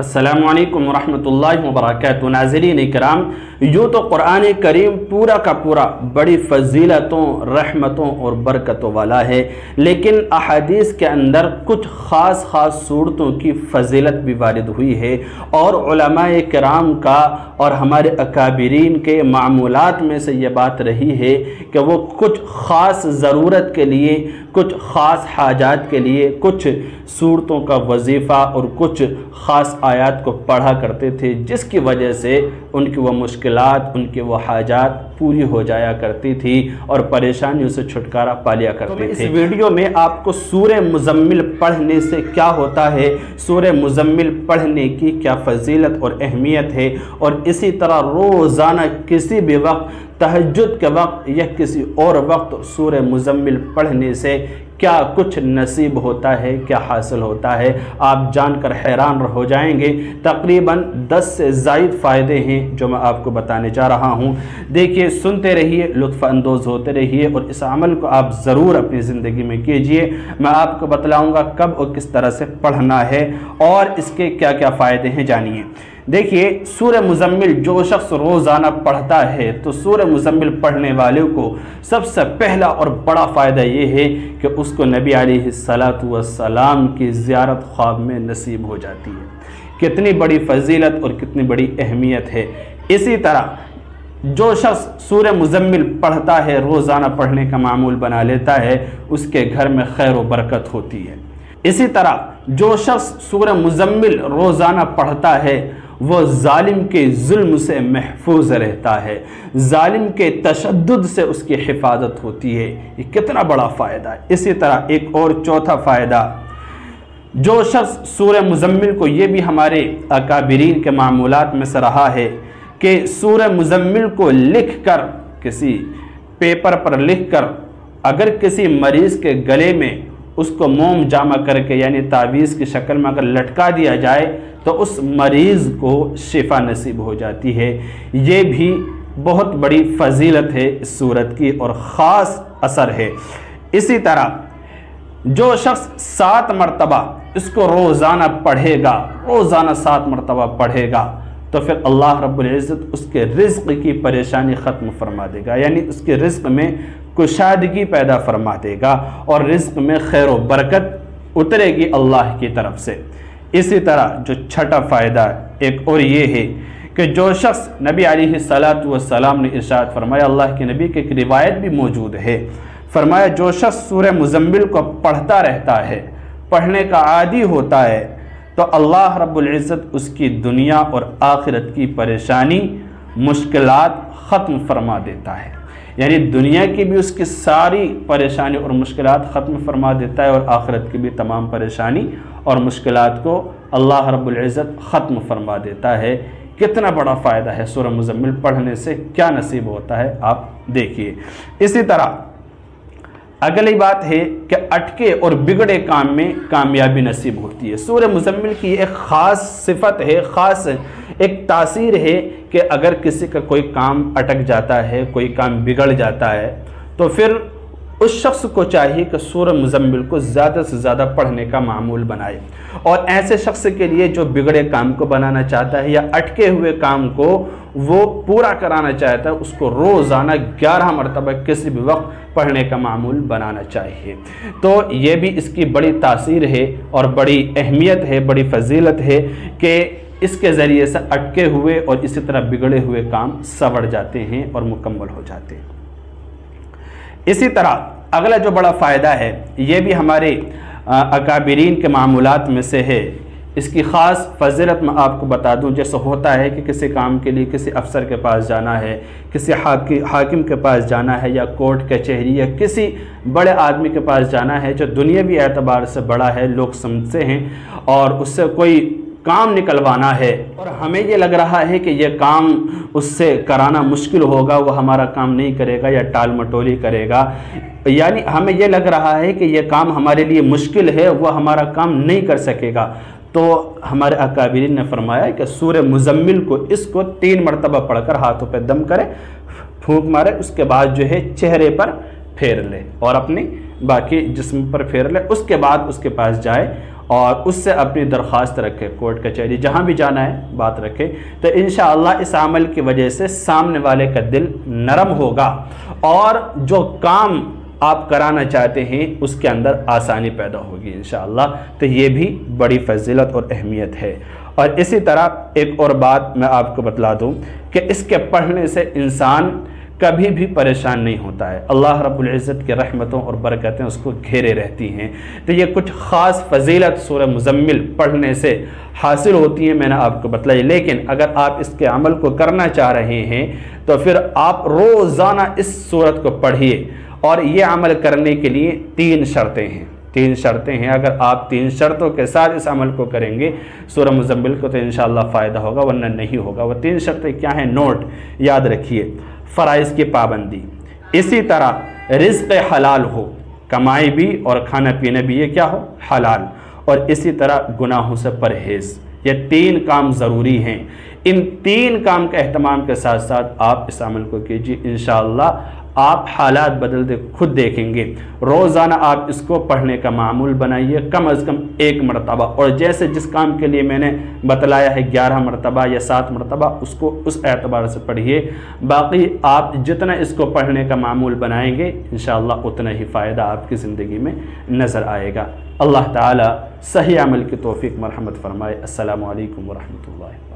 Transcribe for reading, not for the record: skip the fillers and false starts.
السلام علیکم ورحمۃ اللہ وبرکاتہ۔ ناظرین اکرام، یوں تو قرآن کریم پورا کا پورا بڑی فضیلتوں، رحمتوں اور برکتوں والا ہے، لیکن احادیث کے اندر کچھ خاص صورتوں کی فضیلت بھی وارد ہوئی ہے، اور علماء کرام کا اور ہمارے اکابرین کے معمولات میں سے یہ بات رہی ہے کہ وہ کچھ خاص ضرورت کے لیے، کچھ خاص حاجات کے لیے کچھ صورتوں کا وظیفہ اور کچھ خاص آیات کو پڑھا کرتے تھے، جس کی وجہ سے ان کی وہ مشکلات، ان کی وہ حاجات پوری ہو جایا کرتی تھی اور پریشانیوں سے چھٹکارا پا لیا کرتے تھے۔ اس ویڈیو میں آپ کو سورہ مزمل پڑھنے سے کیا ہوتا ہے، سورہ مزمل پڑھنے کی کیا فضیلت اور اہمیت ہے، اور اسی طرح روزانہ کسی بھی وقت، تہجد کے وقت یا کسی اور وقت سورہ مزمل پڑھنے سے کیا کچھ نصیب ہوتا ہے، کیا حاصل ہوتا ہے، آپ جان کر حیران ہو جائیں گے۔ تقریباً 10 سے زائد فائدے ہیں جو میں آپ کو بتانے جا رہا ہوں۔ دیکھیے، سنتے رہیے، لطف اندوز ہوتے رہیے، اور اس عمل کو آپ ضرور اپنی زندگی میں کیجئے۔ میں آپ کو بتلاؤں گا کب اور کس طرح سے پڑھنا ہے اور اس کے کیا کیا فائدے ہیں، جانیے۔ دیکھیے، سورہ مزمل جو شخص روزانہ پڑھتا ہے تو سورہ مزمل پڑھنے والوں کو سب سے پہلا اور بڑا فائدہ یہ ہے کہ اس کو نبی علیہ السلام کی زیارت خواب میں نصیب ہو جاتی ہے۔ کتنی بڑی فضیلت اور کتنی بڑی اہمیت ہے۔ اسی طرح جو شخص سورہ مزمل پڑھتا ہے، روزانہ پڑھنے کا معمول بنا لیتا ہے، اس کے گھر میں خیر و برکت ہوتی ہے۔ اسی طرح جو شخص سورہ مزمل روزانہ پڑھتا ہے وہ ظالم کے ظلم سے محفوظ رہتا ہے، ظالم کے تشدد سے اس کی حفاظت ہوتی ہے۔ یہ کتنا بڑا فائدہ ہے۔ اسی طرح ایک اور چوتھا فائدہ، جو شخص سورہ مزمل کو، یہ بھی ہمارے اکابرین کے معمولات میں سے رہا ہے کہ سورہ مزمل کو لکھ کر، کسی پیپر پر لکھ کر اگر کسی مریض کے گلے میں اس کو موم جامع کر کے، یعنی تعویذ کی شکل میں اگر لٹکا دیا جائے تو اس مریض کو شفا نصیب ہو جاتی ہے۔ یہ بھی بہت بڑی فضیلت ہے اس سورت کی اور خاص اثر ہے۔ اسی طرح جو شخص 7 مرتبہ اس کو روزانہ پڑھے گا، روزانہ 7 مرتبہ پڑھے گا، تو پھر اللہ رب العزت اس کے رزق کی پریشانی ختم فرما دے گا، یعنی اس کے رزق میں کشادگی پیدا فرما دے گا اور رزق میں خیر و برکت اترے گی اللہ کی طرف سے۔ اسی طرح جو چھٹا فائدہ ایک اور یہ ہے کہ جو شخص، نبی علیہ السلام نے ارشاد فرمایا، اللہ کے نبی کی ایک روایت بھی موجود ہے، فرمایا جو شخص سورہ مزمل کو پڑھتا رہتا ہے، پڑھنے کا عادی ہوتا ہے، تو اللہ رب العزت اس کی دنیا اور آخرت کی پریشانی، مشکلات ختم فرما دیتا ہے، یعنی دنیا کی بھی اس کی ساری پریشانی اور مشکلات ختم فرما دیتا ہے، اور آخرت کی بھی تمام پریشانی اور مشکلات کو اللہ رب العزت ختم فرما دیتا ہے۔ کتنا بڑا فائدہ ہے سورہ مزمل پڑھنے سے، کیا نصیب ہوتا ہے آپ دیکھیے۔ اسی طرح اگلی بات ہے کہ اٹکے اور بگڑے کام میں کامیابی نصیب ہوتی ہے۔ سورہ مزمل کی ایک خاص صفت ہے، خاص ایک تاثیر ہے کہ اگر کسی کا کوئی کام اٹک جاتا ہے، کوئی کام بگڑ جاتا ہے، تو پھر اس شخص کو چاہیے کہ سورہ مزمل کو زیادہ سے زیادہ پڑھنے کا معمول بنائے، اور ایسے شخص کے لیے جو بگڑے کام کو بنانا چاہتا ہے یا اٹکے ہوئے کام کو وہ پورا کرانا چاہتا ہے، اس کو روزانہ 11 مرتبہ کسی بھی وقت پڑھنے کا معمول بنانا چاہیے۔ تو یہ بھی اس کی بڑی تاثیر ہے اور بڑی اہمیت ہے، بڑی فضیلت ہے کہ اس کے ذریعے سے اٹکے ہوئے اور اسی طرح بگڑے ہوئے کام سنور جاتے ہیں اور مکمل ہو جاتے ہیں۔ اسی طرح اگلا جو بڑا فائدہ ہے، یہ بھی ہمارے اکابرین کے معمولات میں سے ہے۔ اس کی خاص فضیلت میں آپ کو بتا دوں، جیسے ہوتا ہے کہ کسی کام کے لیے کسی افسر کے پاس جانا ہے، کسی حاکم کے پاس جانا ہے، یا کورٹ کچہری یا کسی بڑے آدمی کے پاس جانا ہے جو دنیاوی اعتبار سے بڑا ہے، لوگ سمجھتے ہیں، اور اس سے کوئی کام نکلوانا ہے اور ہمیں یہ لگ رہا ہے کہ یہ کام اس سے کرانا مشکل ہوگا، وہ ہمارا کام نہیں کرے گا یا ٹال مٹولی کرے گا، یعنی ہمیں یہ لگ رہا ہے کہ یہ کام ہمارے لیے مشکل ہے، وہ ہمارا کام نہیں کر سکے گا، تو ہمارے اکابرین نے فرمایا کہ سورہ مزمل کو، اس کو 3 مرتبہ پڑھ کر ہاتھوں پہ دم کرے، پھونک مارے، اس کے بعد جو ہے چہرے پر پھیر لے اور اپنی باقی جسم پر پھیر لے، اس کے بعد اس کے پاس جائے اور اس سے اپنی درخواست رکھے، کورٹ کچہری جہاں بھی جانا ہے بات رکھے، تو انشاءاللہ اس عمل کی وجہ سے سامنے والے کا دل نرم ہوگا اور جو کام آپ کرانا چاہتے ہیں اس کے اندر آسانی پیدا ہوگی انشاءاللہ۔ تو یہ بھی بڑی فضیلت اور اہمیت ہے۔ اور اسی طرح ایک اور بات میں آپ کو بتلا دوں کہ اس کے پڑھنے سے انسان کبھی بھی پریشان نہیں ہوتا ہے، اللہ رب العزت کی رحمتوں اور برکتیں اس کو گھیرے رہتی ہیں۔ تو یہ کچھ خاص فضیلت سورہ مزمل پڑھنے سے حاصل ہوتی ہیں، میں نے آپ کو بتلائی۔ لیکن اگر آپ اس کے عمل کو کرنا چاہ رہے ہیں تو پھر آپ روزانہ اس سورت کو پڑھیے، اور یہ عمل کرنے کے لیے 3 شرطیں ہیں۔ 3 شرطیں ہیں، اگر آپ 3 شرطوں کے ساتھ اس عمل کو کریں گے سورہ مزمل کو تو انشاءاللہ فائدہ ہوگا، ورنہ نہیں ہوگا۔ وہ 3 شرطیں کیا ہیں؟ نوٹ یاد رکھیے۔ فرائض کی پابندی، اسی طرح رزق حلال ہو، کمائی بھی اور کھانا پینا بھی یہ کیا ہو؟ حلال، اور اسی طرح گناہوں سے پرہیز۔ یہ 3 کام ضروری ہیں۔ ان 3 کام کے اہتمام کے ساتھ ساتھ آپ اس عمل کو کیجیے، انشاءاللہ آپ حالات بدلتے خود دیکھیں گے۔ روزانہ آپ اس کو پڑھنے کا معمول بنائیے، کم از کم 1 مرتبہ، اور جیسے جس کام کے لیے میں نے بتلایا ہے 11 مرتبہ یا 7 مرتبہ، اس کو اس اعتبار سے پڑھیے۔ باقی آپ جتنا اس کو پڑھنے کا معمول بنائیں گے انشاءاللہ اتنا ہی فائدہ آپ کی زندگی میں نظر آئے گا۔ اللہ تعالی صحیح عمل کی توفیق مرحمت فرمائے۔ السلام علیکم ورحمۃ اللہ۔